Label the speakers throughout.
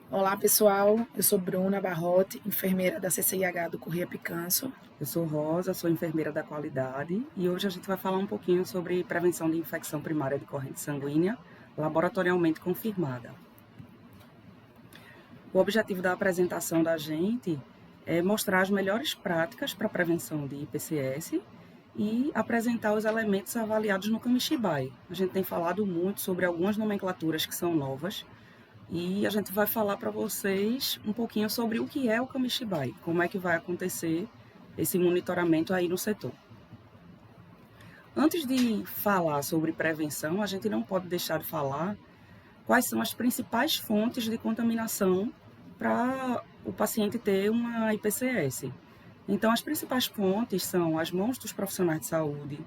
Speaker 1: Olá, pessoal. Eu sou Bruna Barrote, enfermeira da CCIH do Correia Picanso.
Speaker 2: Eu sou Rosa, sou enfermeira da qualidade e hoje a gente vai falar um pouquinho sobre prevenção de infecção primária de corrente sanguínea, laboratorialmente confirmada. O objetivo da apresentação da gente é mostrar as melhores práticas para a prevenção de IPCS e apresentar os elementos avaliados no Kamishibai. A gente tem falado muito sobre algumas nomenclaturas que são novas e a gente vai falar para vocês um pouquinho sobre o que é o Kamishibai, como é que vai acontecer esse monitoramento aí no setor. Antes de falar sobre prevenção, a gente não pode deixar de falar quais são as principais fontes de contaminação para o paciente ter uma IPCS. Então, as principais fontes são as mãos dos profissionais de saúde,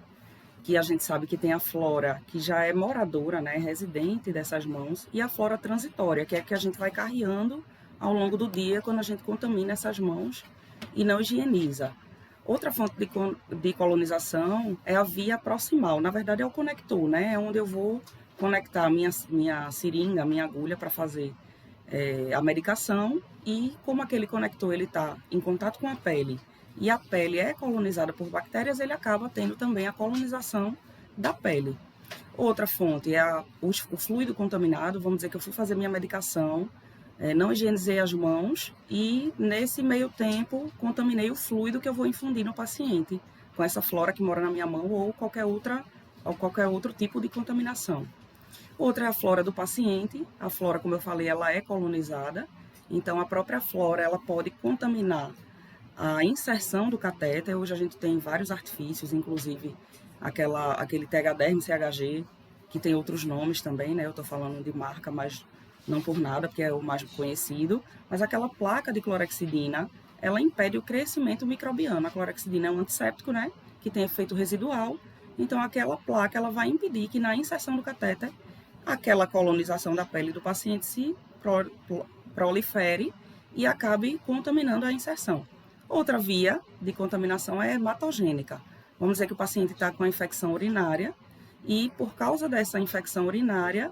Speaker 2: que a gente sabe que tem a flora que já é moradora, né, residente dessas mãos, e a flora transitória, que é a que a gente vai carreando ao longo do dia quando a gente contamina essas mãos e não higieniza. Outra fonte de colonização é a via proximal. Na verdade, é o conector, né? É onde eu vou conectar a minha seringa, a minha agulha para fazer a medicação. E como aquele conector está em contato com a pele e a pele é colonizada por bactérias, ele acaba tendo também a colonização da pele. Outra fonte é o fluido contaminado. Vamos dizer que eu fui fazer minha medicação, não higienizei as mãos e, nesse meio tempo, contaminei o fluido que eu vou infundir no paciente, com essa flora que mora na minha mão ou qualquer outro tipo de contaminação. Outra é a flora do paciente. A flora, como eu falei, ela é colonizada, então a própria flora ela pode contaminar a inserção do catéter. Hoje a gente tem vários artifícios, inclusive aquele THDerm CHG, que tem outros nomes também, né? Eu estou falando de marca, mas não por nada, porque é o mais conhecido. Mas aquela placa de clorexidina, ela impede o crescimento microbiano. A clorexidina é um antisséptico, né? Que tem efeito residual. Então, aquela placa ela vai impedir que na inserção do catéter, aquela colonização da pele do paciente se prolifere e acabe contaminando a inserção. Outra via de contaminação é hematogênica. Vamos dizer que o paciente está com a infecção urinária e, por causa dessa infecção urinária,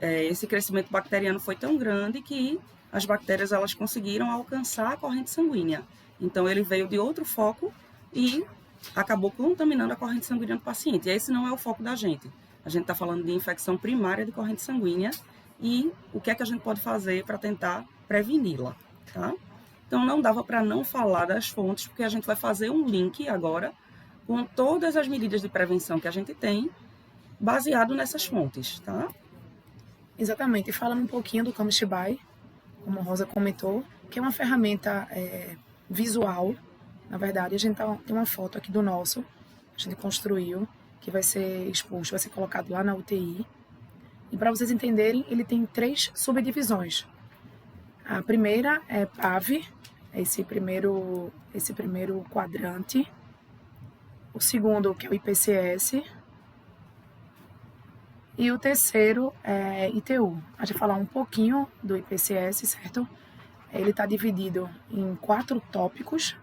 Speaker 2: esse crescimento bacteriano foi tão grande que as bactérias elas conseguiram alcançar a corrente sanguínea. Então, ele veio de outro foco e acabou contaminando a corrente sanguínea do paciente. E esse não é o foco da gente. A gente está falando de infecção primária de corrente sanguínea e o que é que a gente pode fazer para tentar preveni-la, tá? Então, não dava para não falar das fontes, porque a gente vai fazer um link agora com todas as medidas de prevenção que a gente tem, baseado nessas fontes, tá?
Speaker 1: Exatamente. Falando um pouquinho do Kamishibai, como a Rosa comentou, que é uma ferramenta visual. Na verdade, a gente tem uma foto aqui do nosso, a gente construiu, que vai ser exposto, vai ser colocado lá na UTI. E para vocês entenderem, ele tem 3 subdivisões. A primeira é PAV, esse primeiro quadrante. O segundo, que é o IPCS. E o terceiro é ITU. A gente vai falar um pouquinho do IPCS, certo? Ele está dividido em 4 tópicos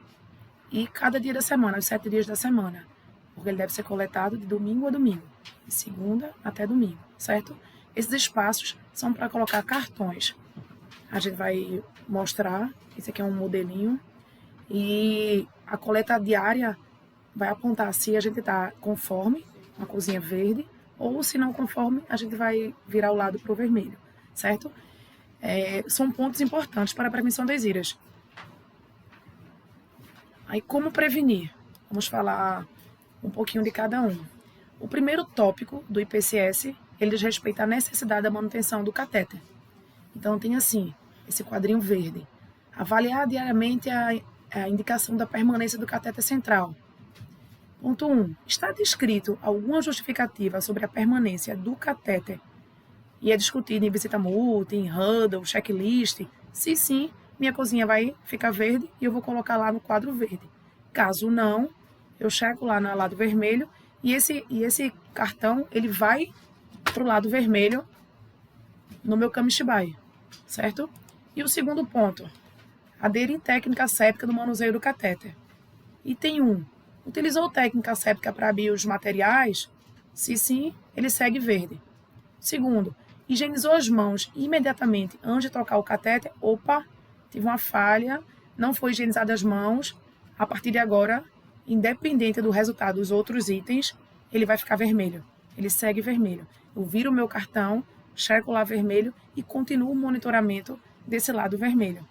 Speaker 1: e cada dia da semana, os 7 dias da semana. Porque ele deve ser coletado de domingo a domingo, de segunda até domingo, certo? Esses espaços são para colocar cartões. A gente vai mostrar, esse aqui é um modelinho, e a coleta diária vai apontar se a gente está conforme, uma cozinha verde, ou se não conforme, a gente vai virar o lado para o vermelho, certo? São pontos importantes para a prevenção das IRAs. Aí, como prevenir? Vamos falar um pouquinho de cada um. O primeiro tópico do IPCS, ele diz respeito à necessidade da manutenção do catéter. Então, tem assim, esse quadrinho verde. Avaliar diariamente a indicação da permanência do catéter central. Ponto 1. Está descrito alguma justificativa sobre a permanência do catéter e é discutido em visita multa, em huddle, checklist? Se sim, minha cozinha vai ficar verde e eu vou colocar lá no quadro verde. Caso não, eu checo lá no lado vermelho e esse cartão ele vai para o lado vermelho no meu Kamishibai, certo? E o segundo ponto, aderir técnica asséptica do manuseio do catéter. Item 1. Utilizou técnica asséptica para abrir os materiais? Se sim, ele segue verde. Segundo, Higienizou as mãos imediatamente antes de trocar o catéter. Opa, tive uma falha, não foi higienizada as mãos. A partir de agora, independente do resultado dos outros itens, ele vai ficar vermelho. Ele segue vermelho. Eu viro o meu cartão, checo lá vermelho e continuo o monitoramento desse lado vermelho.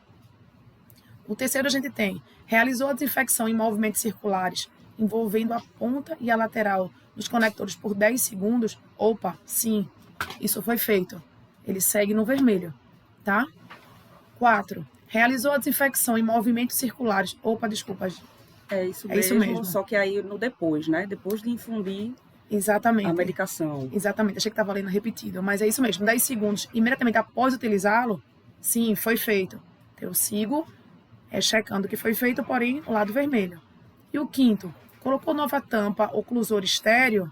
Speaker 1: O terceiro a gente tem, realizou a desinfecção em movimentos circulares, envolvendo a ponta e a lateral dos conectores por 10 segundos. Opa, sim, isso foi feito. Ele segue no vermelho, tá? 4. Realizou a desinfecção em movimentos circulares. Opa, desculpa.
Speaker 2: É isso mesmo, só que aí no depois, né? Depois de infundir
Speaker 1: Exatamente.
Speaker 2: a medicação.
Speaker 1: Exatamente, achei que estava lendo repetido, mas é isso mesmo. 10 segundos, imediatamente após utilizá-lo, sim, foi feito. Eu sigo checando que foi feito, porém, o lado vermelho. E o quinto, colocou nova tampa oclusor estéreo.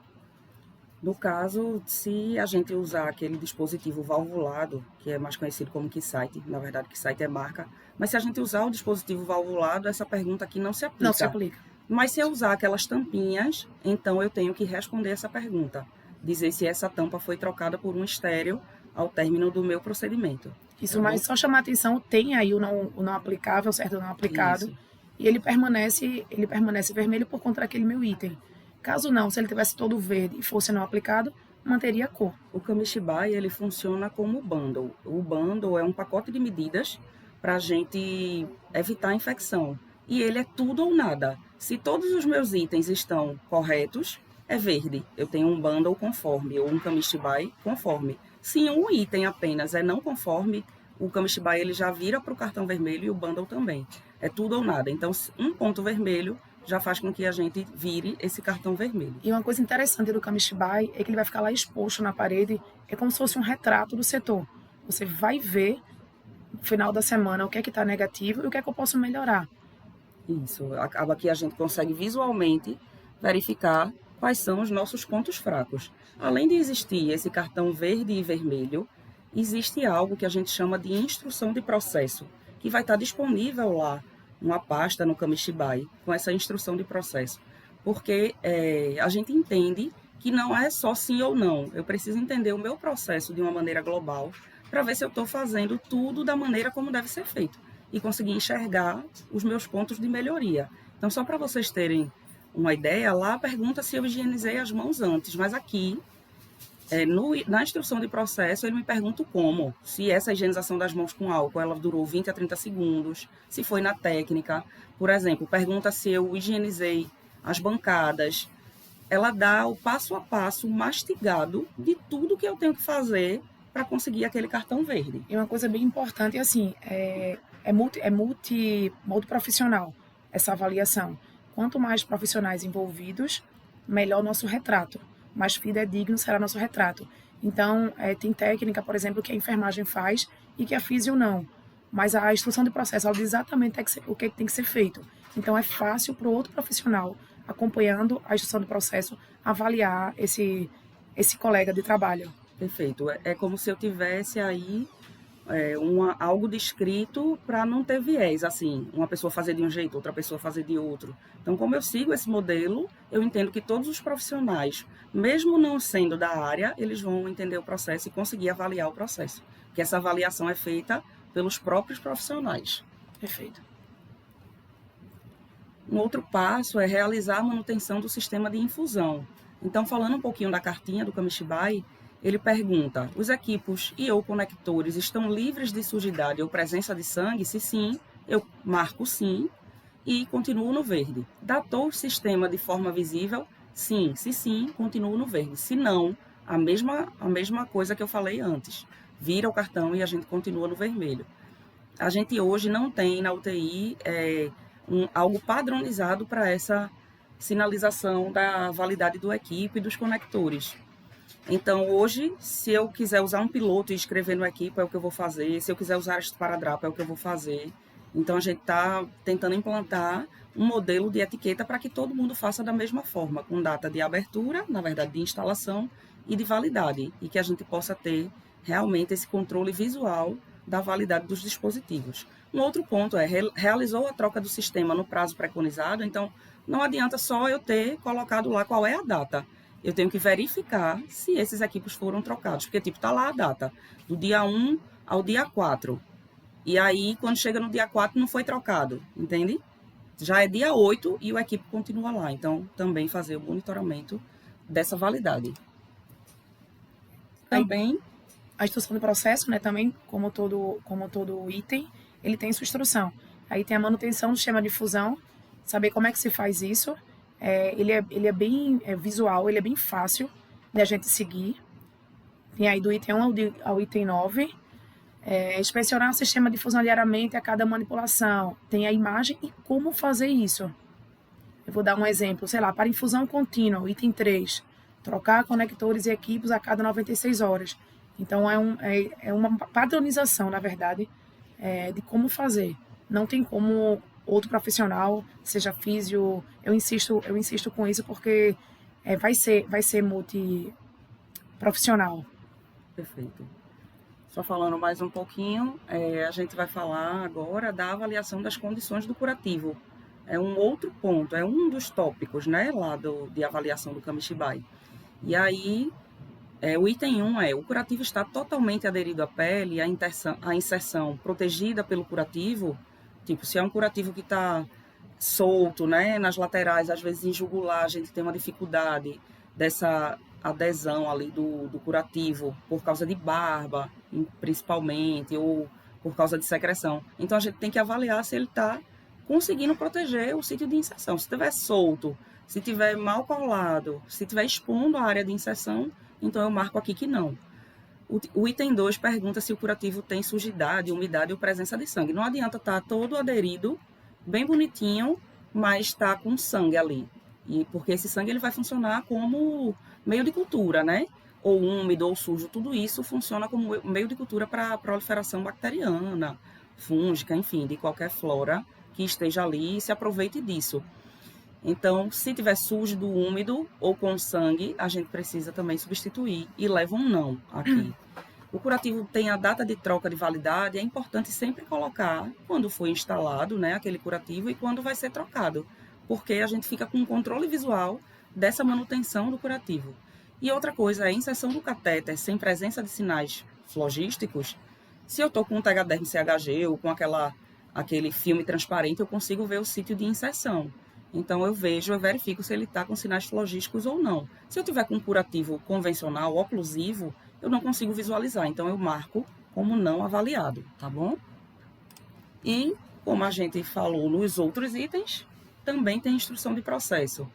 Speaker 2: No caso, se a gente usar aquele dispositivo valvulado, que é mais conhecido como KeySight, na verdade KeySight é marca, mas se a gente usar o dispositivo valvulado, essa pergunta aqui não se aplica.
Speaker 1: Não se aplica.
Speaker 2: Mas se eu usar aquelas tampinhas, então eu tenho que responder essa pergunta. Dizer se essa tampa foi trocada por um estéreo ao término do meu procedimento.
Speaker 1: Isso, mas só chamar a atenção, tem aí o não aplicável, certo? O não aplicado. Isso. E ele permanece vermelho por conta daquele meu item. Caso não, se ele tivesse todo verde e fosse não aplicado, manteria a cor.
Speaker 2: O Kamishibai, ele funciona como bundle. O bundle é um pacote de medidas para a gente evitar a infecção. E ele é tudo ou nada. Se todos os meus itens estão corretos, é verde. Eu tenho um bundle conforme, ou um Kamishibai conforme. Se um item apenas é não conforme, o Kamishibai ele já vira para o cartão vermelho e o bundle também. É tudo ou nada. Então, um ponto vermelho já faz com que a gente vire esse cartão vermelho.
Speaker 1: E uma coisa interessante do Kamishibai é que ele vai ficar lá exposto na parede, é como se fosse um retrato do setor. Você vai ver, no final da semana, o que é que está negativo e o que é que eu posso melhorar.
Speaker 2: Isso, acaba que a gente consegue visualmente verificar quais são os nossos pontos fracos. Além de existir esse cartão verde e vermelho, existe algo que a gente chama de instrução de processo, que vai estar disponível lá, uma pasta no Kamishibai, com essa instrução de processo. Porque a gente entende que não é só sim ou não. Eu preciso entender o meu processo de uma maneira global para ver se eu estou fazendo tudo da maneira como deve ser feito e conseguir enxergar os meus pontos de melhoria. Então, só para vocês terem uma ideia, lá pergunta se eu higienizei as mãos antes, mas aqui, na instrução de processo, ele me pergunta como. Se essa higienização das mãos com álcool, ela durou 20 a 30 segundos, se foi na técnica. Por exemplo, pergunta se eu higienizei as bancadas. Ela dá o passo a passo mastigado de tudo que eu tenho que fazer para conseguir aquele cartão verde.
Speaker 1: E uma coisa bem importante, assim, é multiprofissional essa avaliação. Quanto mais profissionais envolvidos, melhor o nosso retrato. Mais fidedigno será nosso retrato. Então, tem técnica, por exemplo, que a enfermagem faz e que a físio não. Mas a instrução de processo, ela diz exatamente o que tem que ser feito. Então, é fácil para o outro profissional, acompanhando a instrução de processo, avaliar esse colega de trabalho.
Speaker 2: Perfeito. É como se eu tivesse aí algo descrito para não ter viés, assim, uma pessoa fazer de um jeito, outra pessoa fazer de outro. Então, como eu sigo esse modelo, eu entendo que todos os profissionais, mesmo não sendo da área, eles vão entender o processo e conseguir avaliar o processo. Que essa avaliação é feita pelos próprios profissionais.
Speaker 1: Perfeito.
Speaker 2: Um outro passo é realizar a manutenção do sistema de infusão. Então, falando um pouquinho da cartinha do Kamishibai, ele pergunta, os equipos e ou conectores estão livres de sujidade ou presença de sangue? Se sim, eu marco sim e continuo no verde. Datou o sistema de forma visível? Sim. Se sim, continuo no verde. Se não, a mesma coisa que eu falei antes. Vira o cartão e a gente continua no vermelho. A gente hoje não tem na UTI algo padronizado para essa sinalização da validade do equipe e dos conectores. Então, hoje, se eu quiser usar um piloto e escrever no equipe, é o que eu vou fazer. Se eu quiser usar esparadrapo, é o que eu vou fazer. Então, a gente está tentando implantar um modelo de etiqueta para que todo mundo faça da mesma forma, com data de abertura, na verdade, de instalação e de validade. E que a gente possa ter realmente esse controle visual da validade dos dispositivos. Um outro ponto é, realizou a troca do sistema no prazo preconizado, então não adianta só eu ter colocado lá qual é a data. eu tenho que verificar se esses equipos foram trocados. Porque, tipo, tá lá a data, do dia 1 ao dia 4. E aí, quando chega no dia 4, não foi trocado, entende? Já é dia 8 e o equipe continua lá. Então, também fazer o monitoramento dessa validade. Também...
Speaker 1: A instrução do processo, né, também, como todo item, ele tem sua instrução. Aí tem a manutenção do sistema de fusão, saber como é que se faz isso. Ele é bem visual, ele é bem fácil de a gente seguir. Tem aí do item 1 ao item 9. Inspecionar o sistema de fusão diariamente a cada manipulação. Tem a imagem e como fazer isso. Eu vou dar um exemplo, sei lá, para infusão contínua, item 3. Trocar conectores e equipos a cada 96 horas. Então, é uma padronização, na verdade, de como fazer. Não tem como outro profissional, seja físio, eu insisto com isso porque vai ser multiprofissional.
Speaker 2: Perfeito. Só falando mais um pouquinho, a gente vai falar agora da avaliação das condições do curativo. É um outro ponto, é um dos tópicos, né, lá de avaliação do Kamishibai. E aí... o item 1 o curativo está totalmente aderido à pele, a inserção protegida pelo curativo, tipo, se é um curativo que está solto, né, nas laterais, às vezes em jugular, a gente tem uma dificuldade dessa adesão ali do curativo, por causa de barba, principalmente, ou por causa de secreção. Então, a gente tem que avaliar se ele está conseguindo proteger o sítio de inserção. Se estiver solto, se estiver mal colado, se estiver expondo a área de inserção, então eu marco aqui que não. O item 2 pergunta se o curativo tem sujidade, umidade ou presença de sangue. Não adianta estar todo aderido, bem bonitinho, mas está com sangue ali. Porque esse sangue ele vai funcionar como meio de cultura, né? Ou úmido ou sujo, tudo isso funciona como meio de cultura para a proliferação bacteriana, fúngica, enfim, de qualquer flora que esteja ali e se aproveite disso. Então, se tiver sujo, úmido ou com sangue, a gente precisa também substituir e leva um não aqui. O curativo tem a data de troca de validade, é importante sempre colocar quando foi instalado, né, aquele curativo e quando vai ser trocado, porque a gente fica com um controle visual dessa manutenção do curativo. E outra coisa, a inserção do catéter sem presença de sinais flogísticos, se eu estou com um Tegaderm CHG ou com aquele filme transparente, eu consigo ver o sítio de inserção. Então, eu verifico se ele está com sinais flogísticos ou não. Se eu tiver com um curativo convencional, oclusivo, eu não consigo visualizar. Então, eu marco como não avaliado, tá bom? E, como a gente falou nos outros itens, também tem instrução de processo.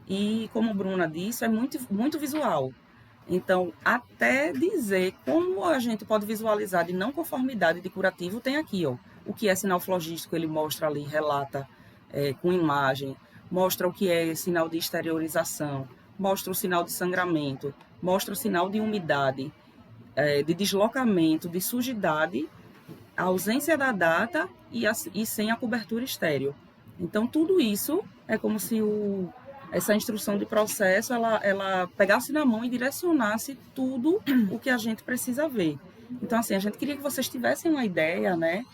Speaker 2: E, como a Bruna disse, é muito, muito visual. Então, até dizer como a gente pode visualizar de não conformidade de curativo, tem aqui, ó. O que é sinal flogístico, ele mostra ali, relata com imagem, mostra o que é sinal de exteriorização, mostra o sinal de sangramento, mostra o sinal de umidade, de deslocamento, de sujidade, a ausência da data e sem a cobertura estéreo. Então, tudo isso é como se essa instrução de processo ela pegasse na mão e direcionasse tudo o que a gente precisa ver. Então, assim, a gente queria que vocês tivessem uma ideia, né,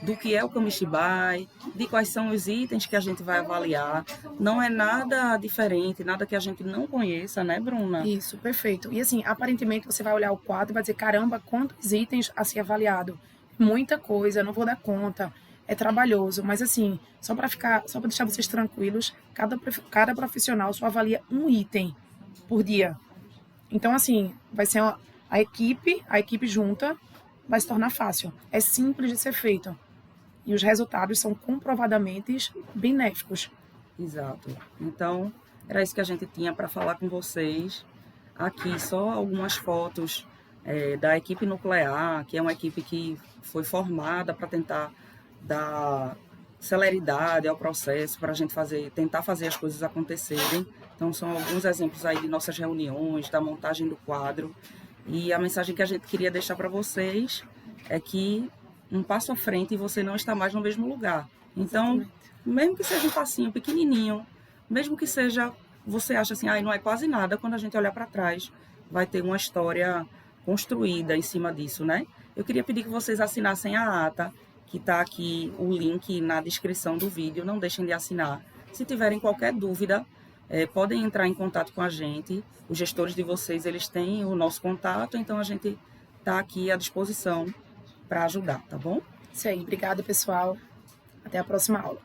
Speaker 2: do que é o Kamishibai, de quais são os itens que a gente vai avaliar. Não é nada diferente, nada que a gente não conheça, né, Bruna?
Speaker 1: Isso, perfeito. E assim, aparentemente você vai olhar o quadro e vai dizer, caramba, quantos itens a ser avaliado? Muita coisa, não vou dar conta, é trabalhoso. Mas assim, só para deixar vocês tranquilos, cada profissional só avalia um item por dia. Então assim, vai ser a equipe junta, vai se tornar fácil. É simples de ser feito. E os resultados são comprovadamente benéficos.
Speaker 2: Exato. Então, era isso que a gente tinha para falar com vocês. Aqui só algumas fotos da equipe nuclear, que é uma equipe que foi formada para tentar dar celeridade ao processo, para a gente tentar fazer as coisas acontecerem. Então, são alguns exemplos aí de nossas reuniões, da montagem do quadro. E a mensagem que a gente queria deixar para vocês é que um passo à frente e você não está mais no mesmo lugar. Então, exatamente, mesmo que seja um passinho pequenininho, mesmo que seja, você acha assim, não é quase nada, quando a gente olhar para trás, vai ter uma história construída em cima disso, né? Eu queria pedir que vocês assinassem a ata, que está aqui o link na descrição do vídeo, não deixem de assinar. Se tiverem qualquer dúvida, podem entrar em contato com a gente. Os gestores de vocês, eles têm o nosso contato, então a gente está aqui à disposição para ajudar, tá bom?
Speaker 1: Isso aí. Obrigada, pessoal. Até a próxima aula.